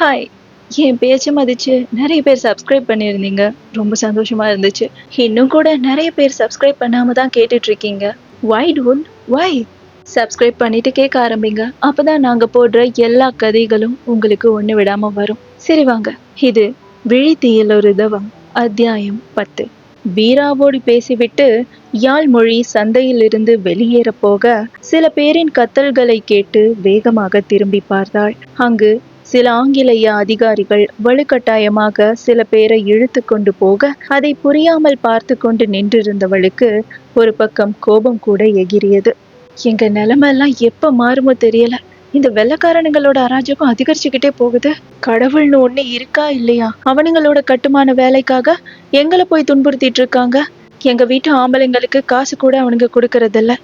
Hi. என் பேச்ச மதிச்சு நிறைய பேர் சப்ஸ்கிரைப் பண்ணியிருந்தீங்க. ரொம்ப சந்தோஷமா இருந்துச்சு. இன்னும் கூட நிறைய பேர் சப்ஸ்கிரைப் பண்ணாம தான் கேட்டுட்டு இருக்கீங்க. வை டோன்ட் வை சப்ஸ்கிரைப் பண்ணிட்டு கேட்க ஆரம்பிங்க. அப்பதான் நாங்க போடுற எல்லா கதைகளும் உங்களுக்கு ஒண்ணு விடாம வரும். சரி வாங்க. இது விழித்தீயில் ஒரு தவம் அத்தியாயம் 10. வீராவோடு பேசிவிட்டு யாழ் மொழி சந்தையில் இருந்து வெளியேற போக சில பேரின் கத்தல்களை கேட்டு வேகமாக திரும்பி பார்த்தாள். அங்கு சில ஆங்கிலேய அதிகாரிகள் வலுக்கட்டாயமாக சில பேரை இழுத்து கொண்டு போக அதை புரியாமல் பார்த்து கொண்டு நின்றிருந்தவளுக்கு ஒரு பக்கம் கோபம் கூட எகிரியது. எங்க நிலைமெல்லாம் எப்ப மாறுமோ தெரியல. இந்த வெள்ளக்காரனுங்களோட அராஜகம் அதிகரிச்சுக்கிட்டே போகுது. கடவுள்னு ஒண்ணு இருக்கா இல்லையா? அவனுங்களோட கட்டுமான வேலைக்காக எங்களை போய் துன்புறுத்திட்டு இருக்காங்க. எங்க வீட்டு ஆம்பளைங்களுக்கு காசு கூட அவனுங்க கொடுக்கறதில்ல.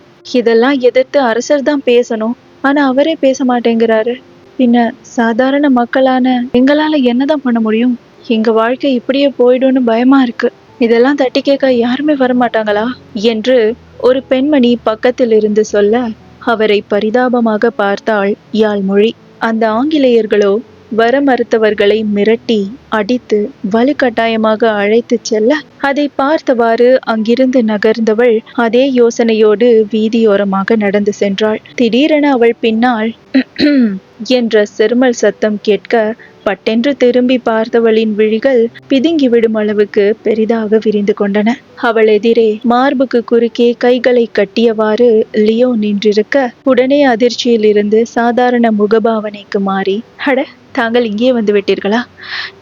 இதெல்லாம் எதிர்த்து அரசர் தான் பேசணும். ஆனா அவரே பேச மாட்டேங்கிறாரு. பின்ன சாதாரண மக்களான எங்களால என்னதான் பண்ண முடியும்? எங்க வாழ்க்கை இப்படியே போயிடும்னு பயமா இருக்கு. இதெல்லாம் தட்டி கேட்க யாருமே வரமாட்டாங்களா என்று ஒரு பெண்மணி பக்கத்தில் இருந்து சொல்ல அவரை பரிதாபமாக பார்த்தாள் யாழ்மொழி. அந்த ஆங்கிலேயர்களோ வர மறுத்தவர்களை மிரட்டி அடித்து வலுக்கட்டாயமாக அழைத்து செல்ல அதை பார்த்தவாறு அங்கிருந்து நகர்ந்தவள் அதே யோசனையோடு வீதியோரமாக நடந்து சென்றாள். திடீரென அவள் பின்னால் என்ற செருமல் சத்தம் கேட்க பட்டென்று திரும்பி பார்த்தவளின் விழிகள் பிதுங்கி விடும் அளவுக்கு பெரிதாக விரிந்து கொண்டன. அவள் எதிரே மார்புக்கு குறுக்கே கைகளை கட்டியவாறு லியோ நின்றிருக்க உடனே அதிர்ச்சியில் இருந்து சாதாரண முகபாவனைக்கு மாறி, அட, தாங்கள் இங்கே வந்து விட்டீர்களா?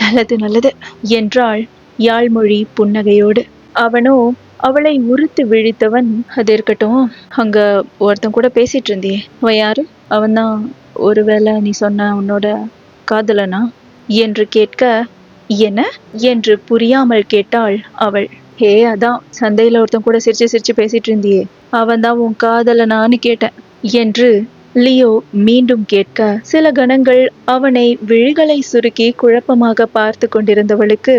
நல்லது நல்லது என்றாள் யாழ்மொழி புன்னகையோடு. அவனோ அவளை உறுத்து விழித்தவன், அது இருக்கட்டும், அங்க ஒருத்தன் கூட பேசிட்டு இருந்தியே, அவன் யாரு? அவன்தான் ஒருவேளை நீ சொன்ன உன்னோட காதலனா என்று கேட்க, என்ன என்று புரியாமல் கேட்டாள் அவள். ஹே, அதான் சந்தையில ஒருத்தன் கூட சிரிச்சு சிரிச்சு பேசிட்டு இருந்தியே, அவன்தான் உன் காதலனான்னு கேட்டேன் என்று லியோ மீண்டும் கேட்க சில கணங்கள் அவனை விழிகளை சுருக்கி குழப்பமாக பார்த்து கொண்டிருந்தவளுக்கு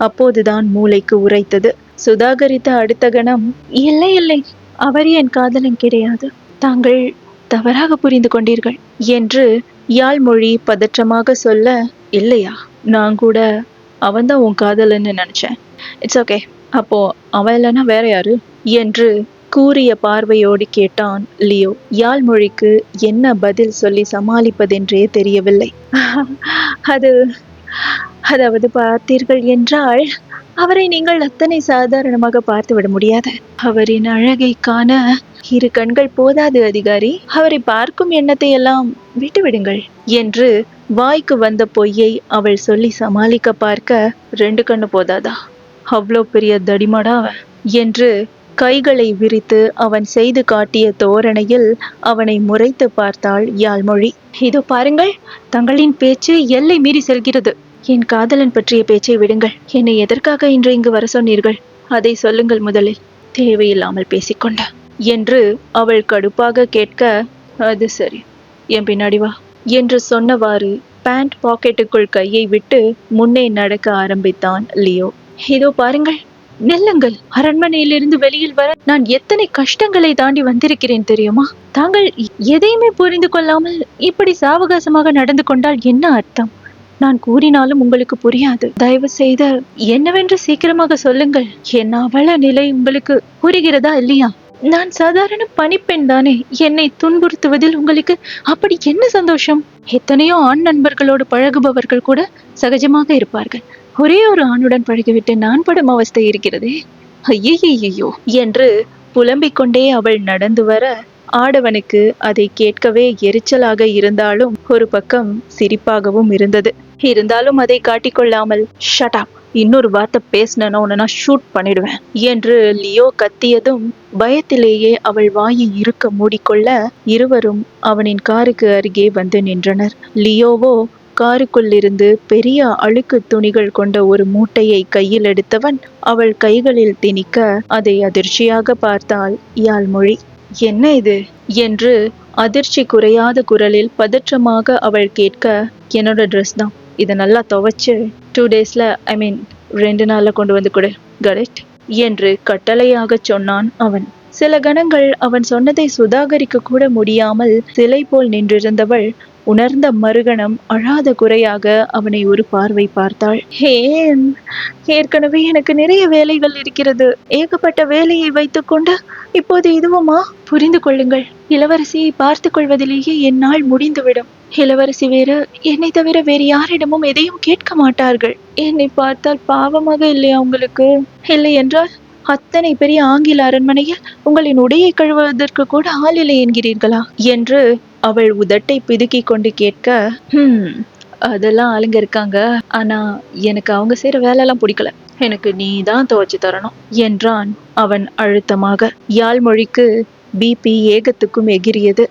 அப்போதுதான் மூளைக்கு உரைத்தது. சுதாகரித்த அடுத்த கணம், இல்லை இல்லை, அவர் என் காதலன் கிடையாது, தாங்கள் தவறாக புரிந்து கொண்டீர்கள் என்று யாழ்மொழி பதற்றமாக சொல்ல, இல்லையா, நான் கூட அவன்தான் உன் காதலன்னு நினைச்சேன். இட்ஸ் ஓகே, அப்போ அவன் இல்லைன்னா வேற யாரு என்று கூறிய பார்வையோடு கேட்டான் லியோ. யாழ்மொழிக்கு என்ன பதில் சொல்லி சமாளிப்பதென்றே தெரியவில்லை. அது அதாவது பார்த்தீர்கள் என்றால் அவரை நீங்கள் அத்தனை சாதாரணமாக பார்த்து விட முடியாது. அவரின் அழகை காண இரு கண்கள் போதாது அதிகாரி. அவரை பார்க்கும் எண்ணத்தை எல்லாம் விட்டுவிடுங்கள் என்று வாய்க்கு வந்த பொய்யை அவள் சொல்லி சமாளிக்க பார்க்க, 2 கண்ணு போதாதா? அவ்வளோ பெரிய தடிமாடா அவன் என்று கைகளை விரித்து அவன் செய்து காட்டிய தோரணையில் அவனை முறைத்து பார்த்தாள் யாழ்மொழி. இதோ பாருங்கள், தங்களின் பேச்சு எல்லை மீறி செல்கிறது. என் காதலன் பற்றிய பேச்சை விடுங்கள். என்னை எதற்காக இன்று இங்கு வர சொன்னீர்கள்? அதை சொல்லுங்கள் முதலில். தேவையில்லாமல் பேசிக்கொண்ட என்று அவள் கடுப்பாக கேட்க, அது சரி, என் பின்னாடி வா என்று சொன்னவாறு பேண்ட் பாக்கெட்டுக்குள் கையை விட்டு முன்னே நடக்க ஆரம்பித்தான் லியோ. இதோ பாருங்கள், நெல்லுங்கள். அரண்மனையிலிருந்து வெளியில் வர நான் எத்தனை கஷ்டங்களை தாண்டி வந்திருக்கிறேன் தெரியுமா? தாங்கள் எதையுமே புரிந்து கொள்ளாமல் இப்படி சாவகாசமாக நடந்து கொண்டால் என்ன அர்த்தம்? நான் கூறினாலும் உங்களுக்கு புரியாது. தயவு செய்து என்னவென்று சீக்கிரமாக சொல்லுங்கள். என் அவல நிலை உங்களுக்கு புரிகிறதா இல்லையா? நான் சாதாரண பணிப்பெண் தானே. என்னை துன்புறுத்துவதில் உங்களுக்கு அப்படி என்ன சந்தோஷம்? எத்தனையோ ஆண் நண்பர்களோடு பழகுபவர்கள் கூட சகஜமாக இருப்பார்கள். ஒரே ஒரு ஆணுடன் பழகிவிட்டு நான் படும் அவஸ்தை இருக்கிறதே. ஐயையோ என்று புலம்பிக் கொண்டே அவள் நடந்து வர ஆடவனுக்கு அதை கேட்கவே எரிச்சலாக இருந்தாலும் ஒரு பக்கம் சிரிப்பாகவும் இருந்தது. இருந்தாலும் அதை காட்டிக்கொள்ளாமல், ஷட் அப், இன்னொரு வார்த்தை பேசினேன்னா உன்னை நான் ஷூட் பண்ணிடுவேன் என்று லியோ கத்தியதும் பயத்திலேயே அவள் வாயை இருக்க மூடிக்கொள்ள இருவரும் அவனின் காருக்கு அருகே வந்து நின்றனர். லியோவோ காருக்குள்ளிருந்து பெரிய அழுக்கு துணிகள் கொண்ட ஒரு மூட்டையை கையில் எடுத்தவன் அவள் கைகளில் திணிக்க அதை அதிர்ச்சியாக பார்த்தாள் யாழ்மொழி. என்ன இது என்று அதிர்ச்சி குறையாத குரலில் பதற்றமாக அவள் கேட்க, என்னோட ட்ரெஸ் தான், இதை நல்லா துவைச்சு 2 daysல, 2 நாள்ல கொண்டு வந்து கொடு, கரெக்ட் என்று கட்டளையாக சொன்னான் அவன். சில கணங்கள் அவன் சொன்னதை சுதாகரிக்க கூட முடியாமல் சிலை போல் நின்றிருந்தவள் உணர்ந்த மறுகணம் அழாத குறையாக அவனை ஒரு பார்வை பார்த்தாள். ஏன், ஏற்கனவே எனக்கு நிறைய வேலைகள் இருக்கிறது. ஏகப்பட்ட வேலையை வைத்துக்கொண்டு இப்போது இதுவுமா? புரிந்து கொள்ளுங்கள், இளவரசியை பார்த்து கொள்வதிலேயே என் நாள் முடிந்துவிடும். இளவரசி வேறு, என்னை தவிர வேறு யாரிடமும் எதையும் கேட்க மாட்டார்கள். என்னை பார்த்தால் பாவமாக இல்லையா உங்களுக்கு? இல்லை என்றால் அத்தனை பெரிய ஆங்கில அரண்மனையில் உங்களின் உடையை கழுவுவதற்கு கூட ஆள் இல்லை என்கிறீர்களா என்று அவள் உதட்டை பிதுக்கி கொண்டு கேட்க, அதெல்லாம் ஆளுங்க இருக்காங்க, ஆனா எனக்கு அவங்க செய்யற வேலையெல்லாம் பிடிக்கல. எனக்கு நீ தான் துவைச்சு தரணும் என்றான் அவன் அழுத்தமாக. யாழ்மொழிக்கு பிபி ஏகத்துக்கும் எகிரியது.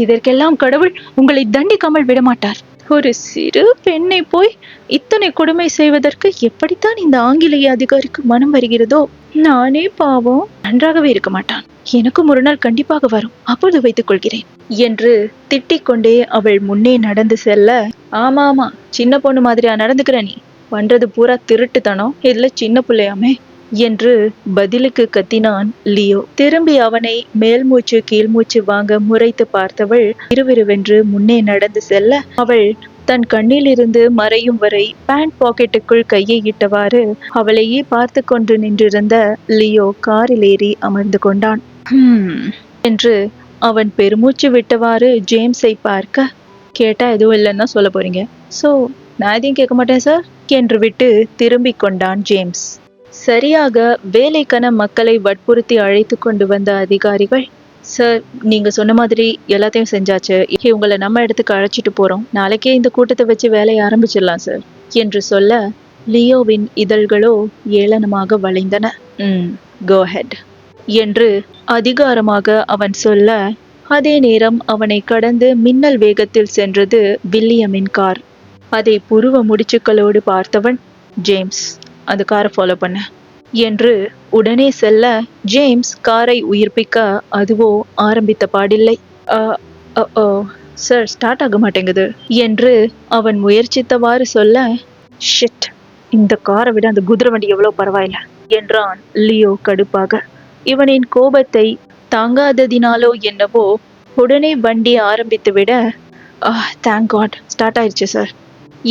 இதற்கெல்லாம் கடவுள் உங்களை தண்டிக்காமல் விடமாட்டார். ஒரு சிறு பெண்ணை போய் இத்தனை கொடுமை செய்வதற்கு எப்படித்தான் இந்த ஆங்கிலேய அதிகாரிக்கு மனம் வருகிறதோ? நானே பாவம், நன்றாகவே இருக்க மாட்டான். எனக்கும் ஒரு நாள் கண்டிப்பாக வரும், அப்போது வைத்துக் கொள்கிறேன் என்று திட்டிக் கொண்டே அவள் முன்னே நடந்து செல்ல, ஆமா ஆமா, சின்ன பொண்ணு மாதிரியா நடந்துக்கிற நீ? பண்றது பூரா திருட்டுத்தனம், இதுல சின்ன பிள்ளையாமே என்று பதிலுக்கு கத்தினான் லியோ. திரும்பி அவனை மேல் மூச்சு கீழ் மூச்சு வாங்க முறைத்து பார்த்தவள் விறுவிறுவென்று முன்னே நடந்து செல்ல, அவள் தன் கண்ணில் இருந்து மறையும் வரை பேண்ட் பாக்கெட்டுக்குள் கையை இட்டவாறு அவளையே பார்த்து கொண்டு நின்றிருந்த லியோ காரில் ஏறி அமர்ந்து கொண்டான். என்று அவன் பெருமூச்சு விட்டவாறு ஜேம்ஸை பார்க்க, கேட்டா எதுவும் இல்லைன்னா சொல்ல போறீங்க, சோ நான் எதையும் கேட்க மாட்டேன் சார் என்று விட்டு திரும்பிக் கொண்டான் ஜேம்ஸ். சரியாக வேலைக்கான மக்களை வற்புறுத்தி அழைத்து கொண்டு வந்த அதிகாரிகள், சார் நீங்க சொன்ன மாதிரி எல்லாத்தையும் செஞ்சாச்சு, உங்களை நம்ம இடத்துக்கு அழைச்சிட்டு போறோம், நாளைக்கே இந்த கூட்டத்தை வச்சு வேலையை ஆரம்பிச்சிடலாம் சார் என்று சொல்ல, லியோவின் இதழ்களோ ஏளனமாக வளைந்தன. கோ ஹெட் என்று அதிகாரமாக அவன் சொல்ல, அதே நேரம் அவனை கடந்து மின்னல் வேகத்தில் சென்றது வில்லியமின் கார். அதை புருவ முடிச்சுக்களோடு பார்த்தவன், ஜேம்ஸ் அந்த காரை ஃபாலோ பண்ண என்று உடனே செல்ல, ஜேம்ஸ் காரை உயிர்ப்பிக்க அதுவோ ஆரம்பித்த பாடில்லை. சார் ஸ்டார்ட் ஆக மாட்டேங்குது என்று அவன் முயற்சித்தவாறு சொல்ல, ஷிட், இந்த காரை விட அந்த குதிரை வண்டி எவ்வளோ பரவாயில்ல என்றான் லியோ கடுப்பாக. இவனின் கோபத்தை தாங்காததினாலோ என்னவோ உடனே வண்டி ஆரம்பித்து விட, தேங்க் காட் ஸ்டார்ட் ஆயிடுச்சு சார்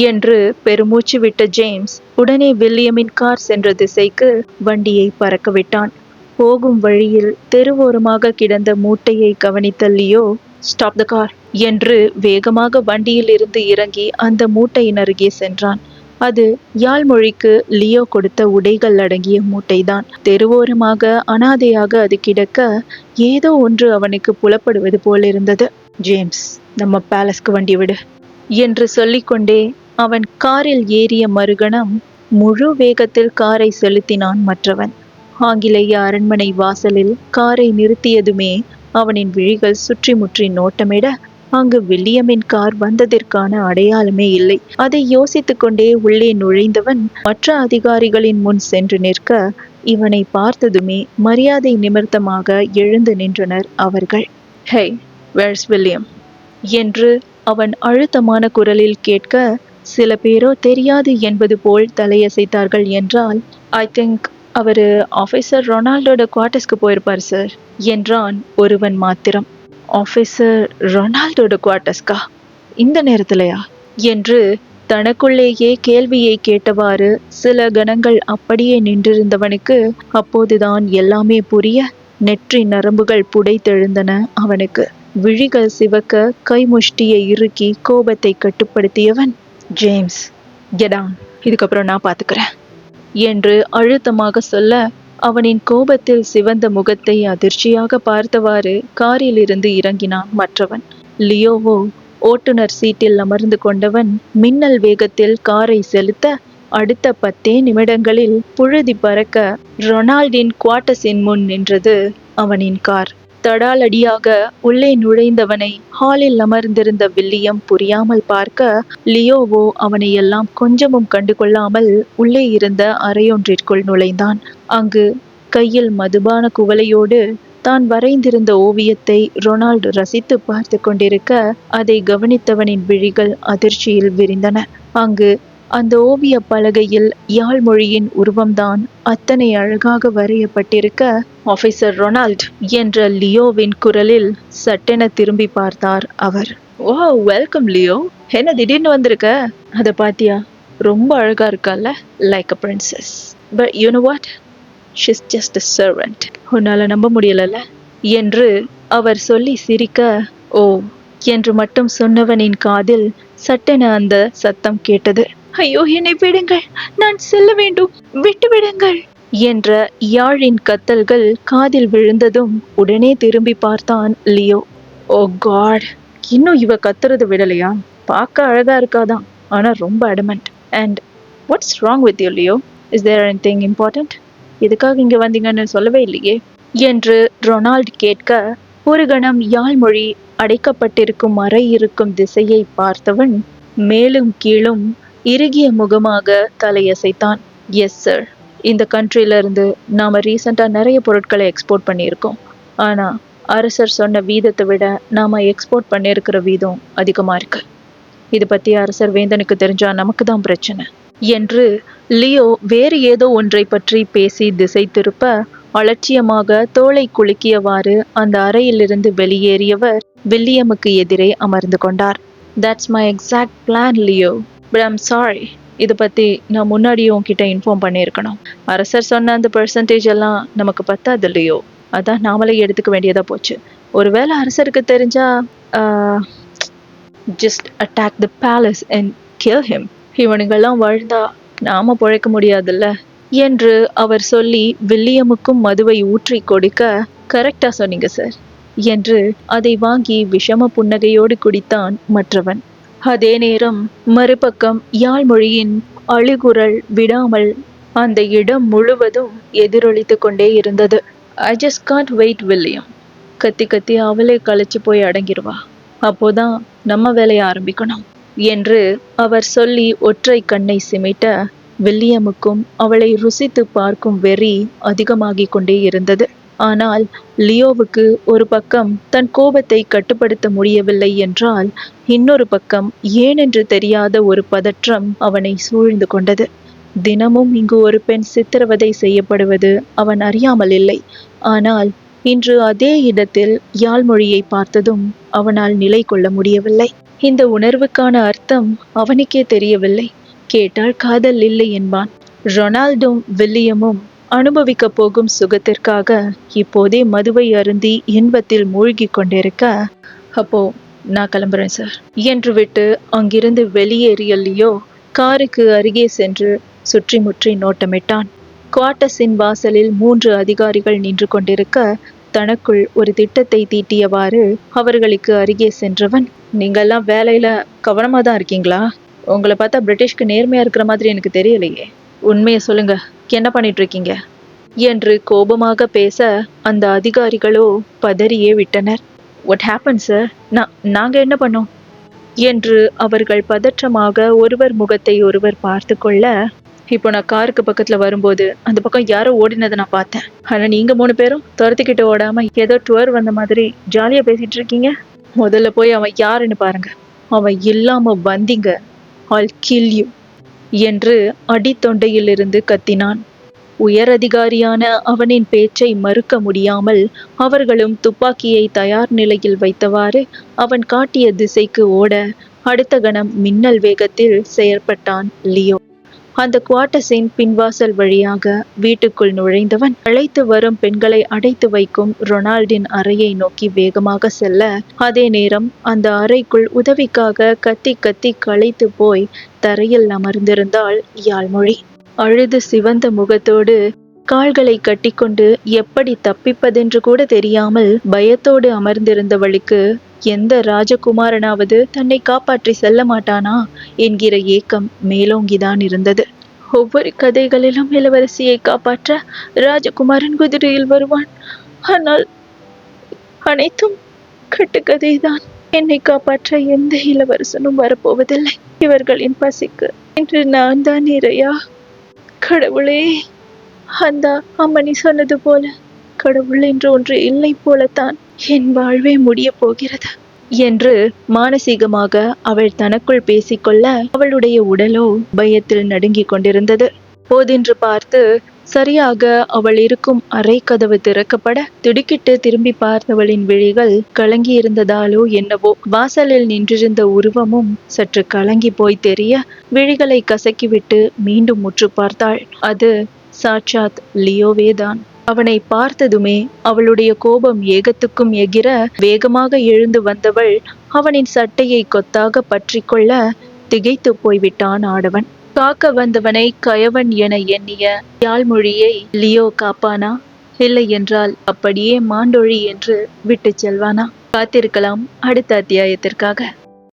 என்று பெருமூச்சு விட்ட ஜேம்ஸ் உடனே வில்லியமின் கார் சென்ற திசைக்கு வண்டியை பறக்க விட்டான். போகும் வழியில் தெருவோரமாக கிடந்த மூட்டையை கவனித்த லியோ, ஸ்டாப் த கார் என்று வேகமாக வண்டியில் இருந்து இறங்கி அந்த மூட்டையின் அருகே சென்றான். அது யாழ்மொழிக்கு லியோ கொடுத்த உடைகள் அடங்கிய மூட்டைதான். தெருவோரமாக அனாதையாக அது கிடக்க ஏதோ ஒன்று அவனுக்கு புலப்படுவது போலிருந்தது. ஜேம்ஸ், நம்ம பேலஸ்க்கு வண்டி விடு என்று சொல்லிக்கொண்டே அவன் காரில் ஏறிய மறுகணம் முழு வேகத்தில் காரை செலுத்தினான் மற்றவன். ஆங்கிலேய அரண்மனை வாசலில் காரை நிறுத்தியதுமே அவனின் விழிகள் சுற்றி முற்றி நோட்டமிட, அங்கு வில்லியமின் கார் வந்ததற்கான அடையாளமே இல்லை. அதை யோசித்து கொண்டே உள்ளே நுழைந்தவன் மற்ற அதிகாரிகளின் முன் சென்று நிற்க, இவனை பார்த்ததுமே மரியாதை நிமித்தமாக எழுந்து நின்றனர் அவர்கள். ஹே, வேர்ஸ் வில்லியம் என்று அவன் அழுத்தமான குரலில் கேட்க, சில பேரோ தெரியாது என்பது போல் தலையசைத்தார்கள். என்றால், ஐ திங்க் அவரு ஆஃபீஸர் ரொனால்டோட குவார்ட்டர்ஸ்க்கு போயிருப்பார் சார் என்றான் ஒருவன் மாத்திரம். ஆஃபீஸர் ரொனால்டோட குவார்ட்டர்ஸ்கா? இந்த நேரத்திலையா என்று தனக்குள்ளேயே கேள்வியை கேட்டவாறு சில கணங்கள் அப்படியே நின்றிருந்தவனுக்கு அப்போதுதான் எல்லாமே புரிய, நெற்றி நரம்புகள் புடைத்தெழுந்தன அவனுக்கு. விழிகள் சிவக்க கைமுஷ்டியை இறுக்கி கோபத்தை கட்டுப்படுத்தியவன், ஜேம்ஸ் கெடான், இதுக்கப்புறம் நான் பார்த்துக்கிறேன் என்று அழுத்தமாக சொல்ல, அவனின் கோபத்தில் சிவந்த முகத்தை அதிர்ச்சியாக பார்த்தவாறு காரில் இருந்து இறங்கினான் மற்றவன். லியோவோ ஓட்டுநர் சீட்டில் அமர்ந்து கொண்டவன் மின்னல் வேகத்தில் காரை செலுத்த, அடுத்த 10 நிமிடங்களில் புழுதி பறக்க ரொனால்டின் குவார்ட்டர்ஸின் முன் நின்றது அவனின் கார். தடாலடியாக உள்ளே நுழைந்தவனை ஹாலில் அமர்ந்திருந்த வில்லியம் புரியாமல் பார்க்க, லியோவோ அவனை எல்லாம் கொஞ்சமும் கண்டுகொள்ளாமல் உள்ளே இருந்த அறையொன்றிற்குள் நுழைந்தான். அங்கு கையில் மதுபான குவளையோடு தான் வரைந்திருந்த ஓவியத்தை ரொனால்டு ரசித்து பார்த்து கொண்டிருக்க, அதை கவனித்தவனின் விழிகள் அதிர்ச்சியில் விரிந்தன. அங்கு அந்த ஓவிய பலகையில் யாழ்மொழியின் உருவம்தான் அத்தனை அழகாக வரையப்பட்டிருக்க, ஆபீசர் ரொனால்ட் என்ற லியோவின் குரலில் சட்டென திரும்பி பார்த்தார் அவர். ஓ, வெல்கம் லியோ. என்ன திடீர்னு வந்திருக்க? அத பாத்தியா? ரொம்ப அழகா இருக்கால, like a princess. But you know what, she's just a servant. உன்னால நம்ப முடியலல்ல என்று அவர் சொல்லி சிரிக்க, ஓ என்று மட்டும் சொன்னவனின் காதில் சட்டென அந்த சத்தம் கேட்டது. ஐயோ, என்னை விடுங்கள், நான் செல்ல வேண்டும், விட்டு விடுங்கள் என்ற யாழின் கத்தல்கள் காதில் விழுந்ததும் உடனே திரும்பி பார்த்தான் லியோ. ஓ காட், இன்னும் இவ கத்துறது விடலையா? பார்க்க அழகா இருக்காதான், ஆனா ரொம்ப adamant. And what's wrong with you Leo? Is there anything important? எதுக்காக இங்க வந்தீங்கன்னு சொல்லவே இல்லையே என்று ரொனால்ட் கேட்க, ஒரு கணம் யாழ்மொழி அடைக்கப்பட்டிருக்கும் அறை இருக்கும் திசையை பார்த்தவன் மேலும் கீழும் இறுகிய முகமாக தலையசைத்தான். எஸ் சார், இந்த கண்ட்ரில இருந்து நாம ரீசெண்டா நிறைய பொருட்களை எக்ஸ்போர்ட் பண்ணியிருக்கோம். ஆனா அரசர் சொன்ன வீதத்தை விட நாம எக்ஸ்போர்ட் பண்ணியிருக்கிற வீதம் அதிகமா இருக்கு. இது பத்தி அரசர் வேந்தனுக்கு தெரிஞ்சா நமக்கு தான் பிரச்சனை என்று லியோ வேறு ஏதோ ஒன்றை பற்றி பேசி திசை திருப்ப, அலட்சியமாக தோளை குலுக்கியவாறு அந்த அறையிலிருந்து வெளியேறியவர் வில்லியமுக்கு எதிரே அமர்ந்து கொண்டார். That's my exact plan Leo, but I'm sorry, இதை பத்தி நான் முன்னாடியே உன்கிட்ட இன்ஃபார்ம் பண்ணியிருக்கணும். அரசர் சொன்ன அந்த பெர்சன்டேஜ் எல்லாம் நமக்கு பத்தாது லியோ, அதான் நாமளே எடுத்துக்க வேண்டியதா போச்சு. ஒருவேளை அரசருக்கு தெரிஞ்சா just attack the palace and kill him. இவனுங்கெல்லாம் வாழ்ந்தா நாம பிழைக்க முடியாதுல்ல என்று அவர் சொல்லி வில்லியமுக்கும் மதுவை ஊற்றி கொடுக்க, கரெக்டா சொன்னீங்க சார் என்று அதை வாங்கி விஷம புன்னகையோடு குடித்தான் மற்றவன். அதே நேரம் மறுபக்கம் யாழ்மொழியின் அழுகுரல் விடாமல் அந்த இடம் முழுவதும் எதிரொலித்து கொண்டே இருந்தது. I just can't wait William. கத்தி கத்தி அவளே களைச்சு போய் அடங்கிடுவா, அப்போதான் நம்ம வேலையை ஆரம்பிக்கணும் என்று அவர் சொல்லி ஒற்றை கண்ணை சிமிட்ட, வில்லியமுக்கும் அவளை ருசித்து பார்க்கும் வெறி அதிகமாகிக் கொண்டே இருந்தது. ஆனால் லியோவுக்கு ஒரு பக்கம் தன் கோபத்தை கட்டுப்படுத்த முடியவில்லை என்றால், இன்னொரு பக்கம் ஏனென்று தெரியாத ஒரு பதற்றம் அவனை சூழ்ந்து கொண்டது. தினமும் இங்கு ஒரு பெண் சித்திரவதை செய்யப்படுவது அவன் அறியாமல் இல்லை. ஆனால் இன்று அதே இடத்தில் யாழ்மொழியை பார்த்ததும் அவனால் நிலை கொள்ள முடியவில்லை. இந்த உணர்வுக்கான அர்த்தம் அவனுக்கே தெரியவில்லை. கேட்டால் காதல் இல்லை என்பான். ரொனால்டும் வில்லியமும் அனுபவிக்க போகும் சுகத்திற்காக இப்போதே மதுவை அருந்தி இன்பத்தில் மூழ்கி கொண்டிருக்க, அப்போ நான் கிளம்புறேன் சார் என்று விட்டு அங்கிருந்து வெளியேறிய லியோ காருக்கு அருகே சென்று சுற்றி முற்றி நோட்டமிட்டான். குவார்ட்டர்ஸின் வாசலில் 3 அதிகாரிகள் நின்று கொண்டிருக்க, தனக்குள் ஒரு திட்டத்தை தீட்டியவாறு அவர்களுக்கு அருகே சென்றவன், நீங்கெல்லாம் வேலையில கவனமா தான் இருக்கீங்களா? உங்களை பார்த்தா பிரிட்டிஷ்க்கு நேர்மையா இருக்கிற மாதிரி எனக்கு தெரியலையே. உண்மையை சொல்லுங்க, என்ன பண்ணிட்டு இருக்கீங்க என்று கோபமாக பேச, அந்த அதிகாரிகளோ பதறியே விட்டனர். What happen sir? நாங்க என்ன பண்ணோம் என்று அவர்கள் பதற்றமாக ஒருவர் முகத்தை ஒருவர் பார்த்து கொள்ள, இப்போ நான் காருக்கு பக்கத்துல வரும்போது அந்த பக்கம் யாரோ ஓடினதை நான் பார்த்தேன். ஆனா நீங்க 3 பேரும் துரத்திக்கிட்டு ஓடாம ஏதோ டூர் வந்த மாதிரி ஜாலியா பேசிட்டு இருக்கீங்க. முதல்ல போய் அவன் யாருன்னு பாருங்க. அவன் இல்லாம வந்தீங்க, I'll kill you என்று அடித்தொண்டையிலிருந்து கத்தினான். உயர் அதிகாரியான அவனின் பேச்சை மறுக்க முடியாமல் அவர்களும் துப்பாக்கியை தயார் நிலையில் வைத்தவாறு அவன் காட்டிய திசைக்கு ஓட, அடுத்த கணம் மின்னல் வேகத்தில் செயற்பட்டான் லியோ. அந்த குவார்ட்டர்ஸின் பின்வாசல் வழியாக வீட்டுக்குள் நுழைந்தவன் அழைத்து வரும் பெண்களை அடைத்து வைக்கும் ரொனால்டின் அறையை நோக்கி வேகமாக செல்ல, அதே நேரம் அந்த அறைக்குள் உதவிக்காக கத்தி கத்தி களைத்து போய் தரையில் அமர்ந்திருந்தாள் யாழ்மொழி. அழுது சிவந்த முகத்தோடு கால்களை கட்டிக்கொண்டு எப்படி தப்பிப்பதென்று கூட தெரியாமல் பயத்தோடு அமர்ந்திருந்தவளுக்கு எந்த ராஜகுமாரனாவது தன்னை காப்பாற்றி செல்ல மாட்டானா என்கிற ஏக்கம் மேலோங்கிதான் இருந்தது. ஒவ்வொரு கதைகளிலும் இளவரசியை காப்பாற்ற ராஜகுமாரன் குதிரையில் வருவான். ஆனால் அனைத்தும் கட்டுக்கதைதான். என்னை காப்பாற்ற எந்த இளவரசனும் வரப்போவதில்லை. இவர்களின் பசிக்கு இன்று நான் தான் இறையா? கடவுளே, அந்த அம்மணி சொன்னது போல கடவுள் என்று ஒன்று இல்லை போலத்தான் என் வாழ்வே முடிய போகிறது என்று மானசீகமாக அவள் தனக்குள் பேசிக்கொள்ள, அவளுடைய உடலோ பயத்தில் நடுங்கிக் கொண்டிருந்தது. போதென்று பார்த்து சரியாக அவள் இருக்கும் அறை கதவு திறக்கப்பட திடுக்கிட்டு திரும்பி பார்த்தவளின் விழிகள் கலங்கி இருந்ததாலோ என்னவோ வாசலில் நின்றிருந்த உருவமும் சற்று கலங்கி போய் தெரிய விழிகளை கசக்கிவிட்டு மீண்டும் முற்று பார்த்தாள். அது சாட்சாத் லியோவேதான். அவனை பார்த்ததுமே அவளுடைய கோபம் ஏகத்துக்கும் எகிர வேகமாக எழுந்து வந்தவள் அவனின் சட்டையை கொத்தாக பற்றி கொள்ள திகைத்து போய்விட்டான் ஆடவன். காக்க வந்தவனை கயவன் என எண்ணிய யாழ்மொழியை லியோ காப்பானா? இல்லை என்றால் அப்படியே மாண்டொழி என்று விட்டு செல்வானா? காத்திருக்கலாம் அடுத்த அத்தியாயத்திற்காக.